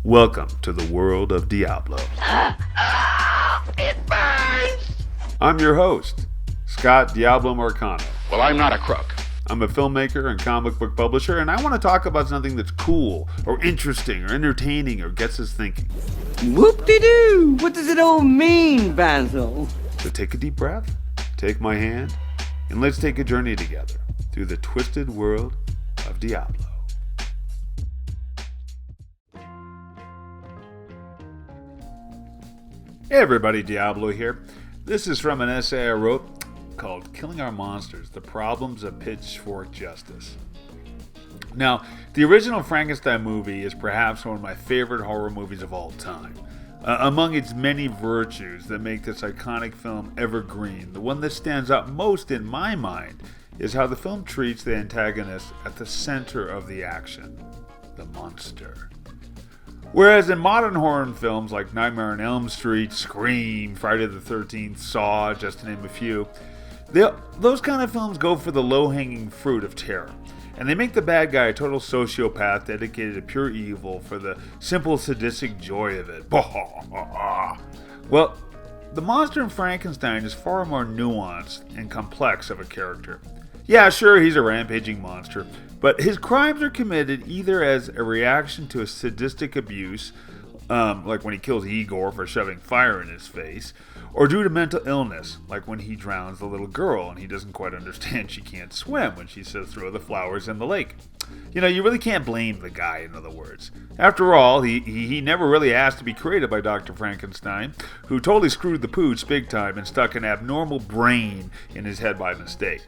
Welcome to the World of Diablo. It burns! I'm your host, Scott Diablo Marcano. Well, I'm not a crook. I'm a filmmaker and comic book publisher, and I want to talk about something that's cool, or interesting, or entertaining, or gets us thinking. Whoop-de-doo! What does it all mean, Basil? So take a deep breath, take my hand, and let's take a journey together through the twisted world of Diablo. Hey everybody, Diablo here. This is from an essay I wrote called Killing Our Monsters, The Problems of Pitchfork Justice. Now, the original Frankenstein movie is perhaps one of my favorite horror movies of all time. Among its many virtues that make this iconic film evergreen, the one that stands out most in my mind is how the film treats the antagonist at the center of the action, the monster. Whereas in modern horror films like Nightmare on Elm Street, Scream, Friday the 13th, Saw, just to name a few, those kind of films go for the low-hanging fruit of terror. And they make the bad guy a total sociopath dedicated to pure evil for the simple sadistic joy of it. Well, the monster in Frankenstein is far more nuanced and complex of a character. Yeah, sure, he's a rampaging monster, but his crimes are committed either as a reaction to a sadistic abuse, like when he kills Igor for shoving fire in his face, or due to mental illness, like when he drowns the little girl and he doesn't quite understand she can't swim when she says throw the flowers in the lake. You know, you really can't blame the guy, in other words. After all, he never really asked to be created by Dr. Frankenstein, who totally screwed the pooch big time and stuck an abnormal brain in his head by mistake.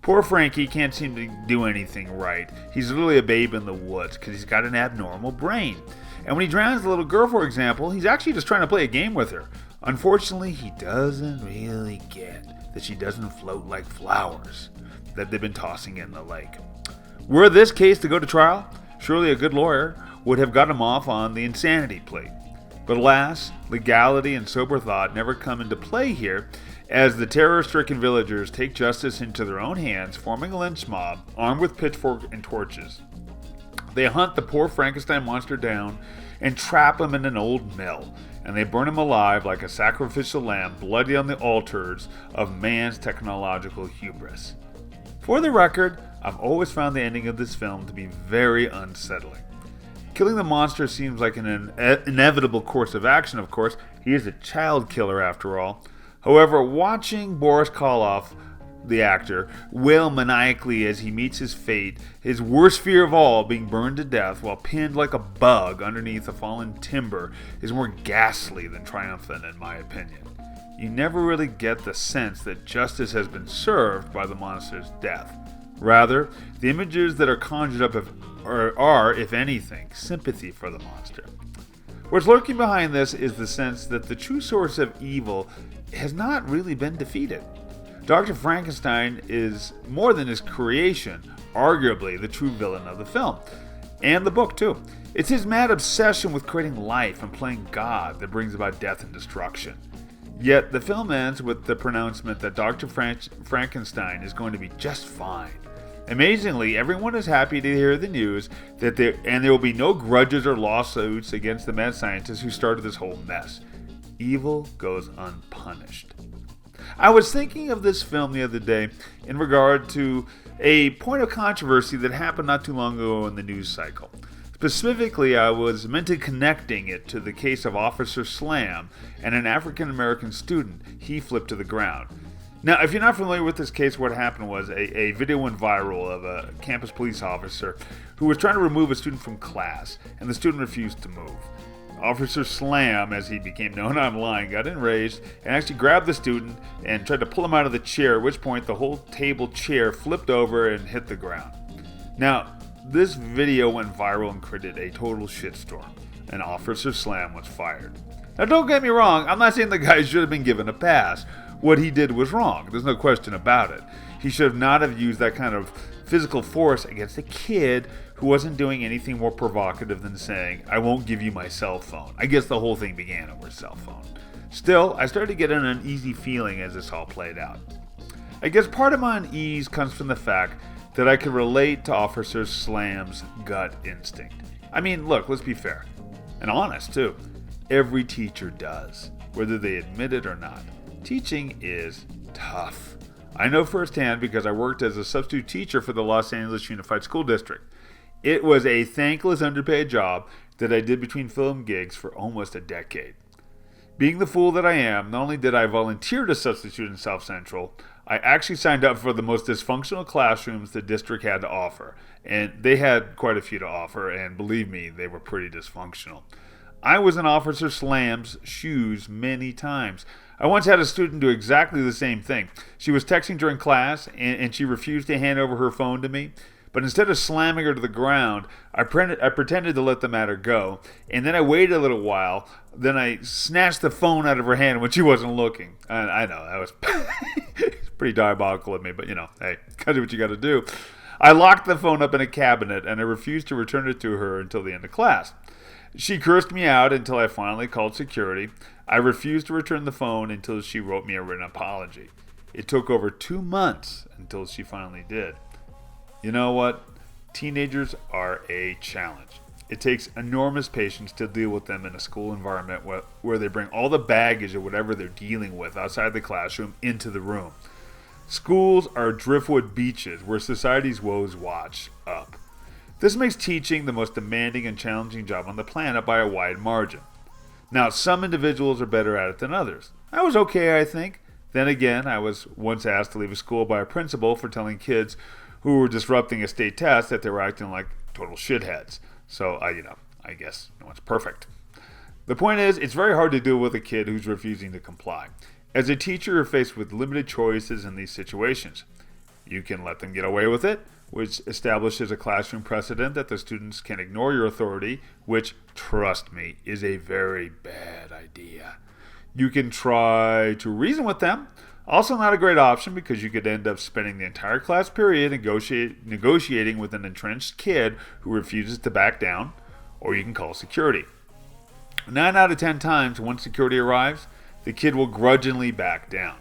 Poor Frankie can't seem to do anything right. He's literally a babe in the woods because he's got an abnormal brain. And when he drowns the little girl, for example, he's actually just trying to play a game with her. Unfortunately, he doesn't really get that she doesn't float like flowers that they've been tossing in the lake. Were this case to go to trial, surely a good lawyer would have got him off on the insanity plea. But alas, legality and sober thought never come into play here, as the terror-stricken villagers take justice into their own hands, forming a lynch mob armed with pitchforks and torches. They hunt the poor Frankenstein monster down and trap him in an old mill, and they burn him alive like a sacrificial lamb bloody on the altars of man's technological hubris. For the record, I've always found the ending of this film to be very unsettling. Killing the monster seems like an inevitable course of action, of course. He is a child killer after all. However, watching Boris Karloff, the actor, wail maniacally as he meets his fate, his worst fear of all, being burned to death while pinned like a bug underneath a fallen timber, is more ghastly than triumphant in my opinion. You never really get the sense that justice has been served by the monster's death. Rather, the images that are conjured up are, if anything, sympathy for the monster. What's lurking behind this is the sense that the true source of evil has not really been defeated. Dr. Frankenstein is, more than his creation, arguably the true villain of the film. And the book, too. It's his mad obsession with creating life and playing God that brings about death and destruction. Yet the film ends with the pronouncement that Dr. Frankenstein is going to be just fine. Amazingly, everyone is happy to hear the news that there will be no grudges or lawsuits against the mad scientist who started this whole mess. Evil goes unpunished. I was thinking of this film the other day in regard to a point of controversy that happened not too long ago in the news cycle. Specifically, I was mentally connecting it to the case of Officer Slam and an African-American student he flipped to the ground. Now, if you're not familiar with this case, what happened was a video went viral of a campus police officer who was trying to remove a student from class, and the student refused to move. Officer Slam, as he became known online, got enraged and actually grabbed the student and tried to pull him out of the chair, at which point the whole table chair flipped over and hit the ground. Now, this video went viral and created a total shitstorm, and Officer Slam was fired. Now, don't get me wrong, I'm not saying the guy should have been given a pass. What he did was wrong, there's no question about it. He should not have used that kind of physical force against a kid who wasn't doing anything more provocative than saying, "I won't give you my cell phone." I guess the whole thing began over cell phone. Still, I started to get an uneasy feeling as this all played out. I guess part of my unease comes from the fact that I could relate to Officer Slam's gut instinct. I mean, look, let's be fair. and honest too. Every teacher does, whether they admit it or not. Teaching is tough. I know firsthand because I worked as a substitute teacher for the Los Angeles Unified School District. It was a thankless, underpaid job that I did between film gigs for almost a decade. Being the fool that I am, not only did I volunteer to substitute in South Central, I actually signed up for the most dysfunctional classrooms the district had to offer. And they had quite a few to offer, and believe me, they were pretty dysfunctional. I was in Officer Slam's shoes many times. I once had a student do exactly the same thing. She was texting during class, and she refused to hand over her phone to me. But instead of slamming her to the ground, I pretended to let the matter go. And then I waited a little while. Then I snatched the phone out of her hand when she wasn't looking. I know, that was pretty diabolical of me. But, hey, gotta do what you gotta do. I locked the phone up in a cabinet, and I refused to return it to her until the end of class. She cursed me out until I finally called security. I refused to return the phone until she wrote me a written apology. It took over 2 months until she finally did. You know what? Teenagers are a challenge. It takes enormous patience to deal with them in a school environment where they bring all the baggage of whatever they're dealing with outside the classroom into the room. Schools are driftwood beaches where society's woes wash up. This makes teaching the most demanding and challenging job on the planet by a wide margin. Now, some individuals are better at it than others. I was okay, I think. Then again, I was once asked to leave a school by a principal for telling kids who were disrupting a state test that they were acting like total shitheads. So, I guess no one's perfect. The point is, it's very hard to deal with a kid who's refusing to comply. As a teacher, you're faced with limited choices in these situations. You can let them get away with it, which establishes a classroom precedent that the students can ignore your authority, which, trust me, is a very bad idea. You can try to reason with them. Also not a great option because you could end up spending the entire class period negotiating with an entrenched kid who refuses to back down, or you can call security. 9 out of 10 times, once security arrives, the kid will grudgingly back down.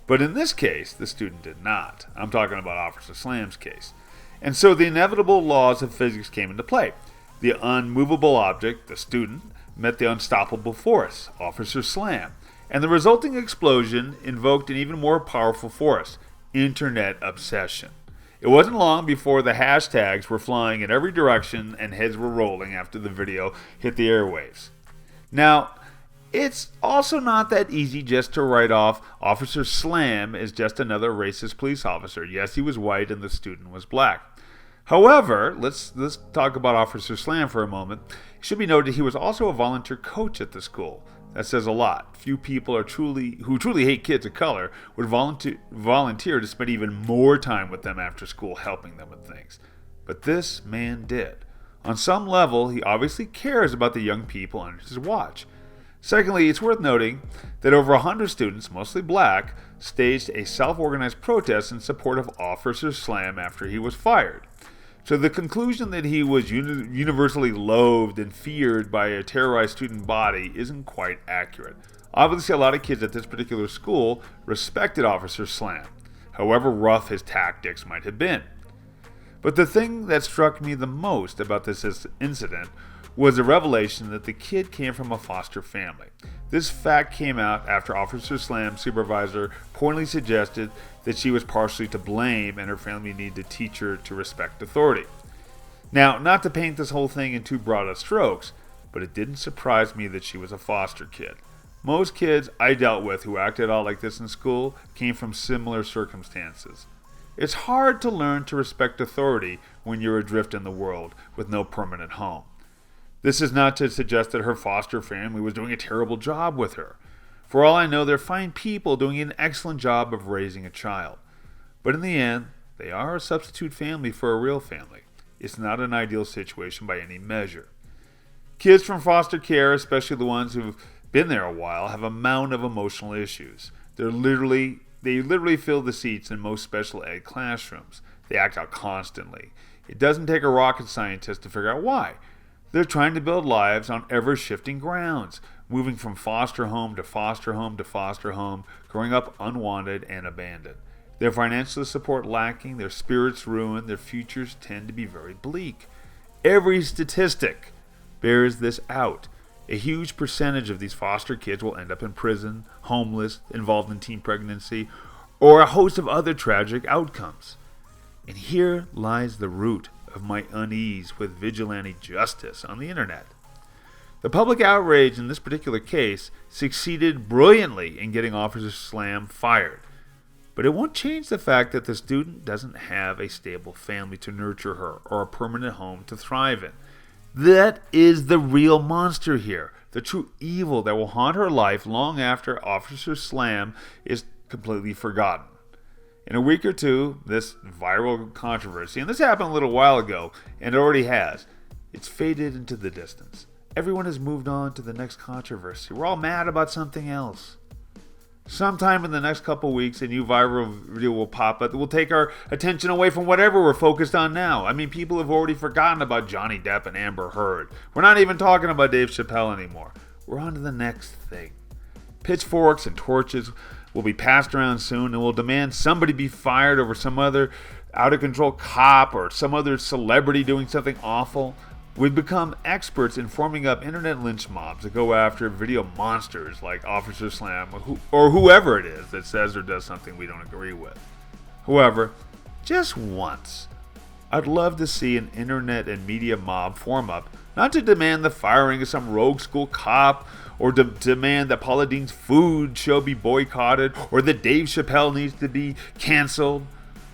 But in this case, the student did not. I'm talking about Officer Slam's case. And so the inevitable laws of physics came into play. The unmovable object, the student, met the unstoppable force, Officer Slam. And the resulting explosion invoked an even more powerful force, internet obsession. It wasn't long before the hashtags were flying in every direction and heads were rolling after the video hit the airwaves. Now, it's also not that easy just to write off Officer Slam as just another racist police officer. Yes, he was white and the student was black. However, let's talk about Officer Slam for a moment. It should be noted he was also a volunteer coach at the school. That says a lot. Few people who truly hate kids of color would volunteer to spend even more time with them after school helping them with things. But this man did. On some level, he obviously cares about the young people under his watch. Secondly, it's worth noting that over 100 students, mostly black, staged a self-organized protest in support of Officer Slam after he was fired. So the conclusion that he was universally loathed and feared by a terrorized student body isn't quite accurate. Obviously, a lot of kids at this particular school respected Officer Slam, however rough his tactics might have been. But the thing that struck me the most about this incident was the revelation that the kid came from a foster family. This fact came out after Officer Slam's supervisor pointedly suggested that she was partially to blame and her family needed to teach her to respect authority. Now, not to paint this whole thing in too broad of strokes, but it didn't surprise me that she was a foster kid. Most kids I dealt with who acted out like this in school came from similar circumstances. It's hard to learn to respect authority when you're adrift in the world with no permanent home. This is not to suggest that her foster family was doing a terrible job with her. For all I know, they're fine people doing an excellent job of raising a child. But in the end, they are a substitute family for a real family. It's not an ideal situation by any measure. Kids from foster care, especially the ones who've been there a while, have a mountain of emotional issues. They literally fill the seats in most special ed classrooms. They act out constantly. It doesn't take a rocket scientist to figure out why. They're trying to build lives on ever-shifting grounds, moving from foster home to foster home to foster home, growing up unwanted and abandoned. Their financial support lacking, their spirits ruined, their futures tend to be very bleak. Every statistic bears this out. A huge percentage of these foster kids will end up in prison, homeless, involved in teen pregnancy, or a host of other tragic outcomes. And here lies the root of my unease with vigilante justice on the internet. The public outrage in this particular case succeeded brilliantly in getting Officer Slam fired. But it won't change the fact that the student doesn't have a stable family to nurture her or a permanent home to thrive in. That is the real monster here, the true evil that will haunt her life long after Officer Slam is completely forgotten. In a week or two, this viral controversy, and this happened a little while ago, and it already has, it's faded into the distance. Everyone has moved on to the next controversy. We're all mad about something else. Sometime in the next couple weeks, a new viral video will pop up that will take our attention away from whatever we're focused on now. I mean, people have already forgotten about Johnny Depp and Amber Heard. We're not even talking about Dave Chappelle anymore. We're on to the next thing. Pitchforks and torches will be passed around soon and will demand somebody be fired over some other out-of-control cop or some other celebrity doing something awful. We've become experts in forming up internet lynch mobs that go after video monsters like Officer Slam or whoever it is that says or does something we don't agree with. However, just once, I'd love to see an internet and media mob form up, not to demand the firing of some rogue school cop or to demand that Paula Deen's food show be boycotted or that Dave Chappelle needs to be canceled,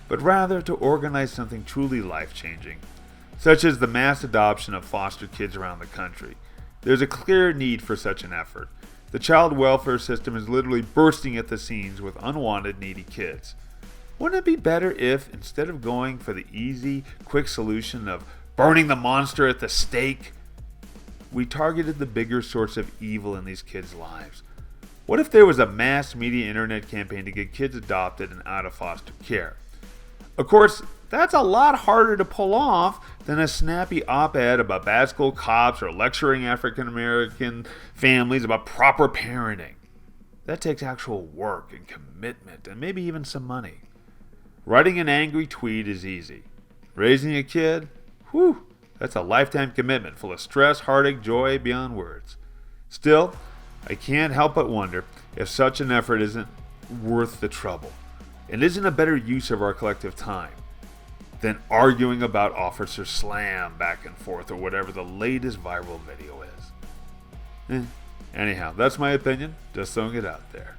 but rather to organize something truly life-changing, such as the mass adoption of foster kids around the country. There's a clear need for such an effort. The child welfare system is literally bursting at the seams with unwanted, needy kids. Wouldn't it be better if, instead of going for the easy, quick solution of burning the monster at the stake, we targeted the bigger source of evil in these kids' lives? What if there was a mass media internet campaign to get kids adopted and out of foster care? Of course, that's a lot harder to pull off than a snappy op-ed about bad school cops or lecturing African American families about proper parenting. That takes actual work and commitment and maybe even some money. Writing an angry tweet is easy. Raising a kid? Whew, that's a lifetime commitment full of stress, heartache, joy beyond words. Still, I can't help but wonder if such an effort isn't worth the trouble and isn't a better use of our collective time than arguing about Officer Slam back and forth or whatever the latest viral video is. Anyhow, that's my opinion. Just throwing it out there.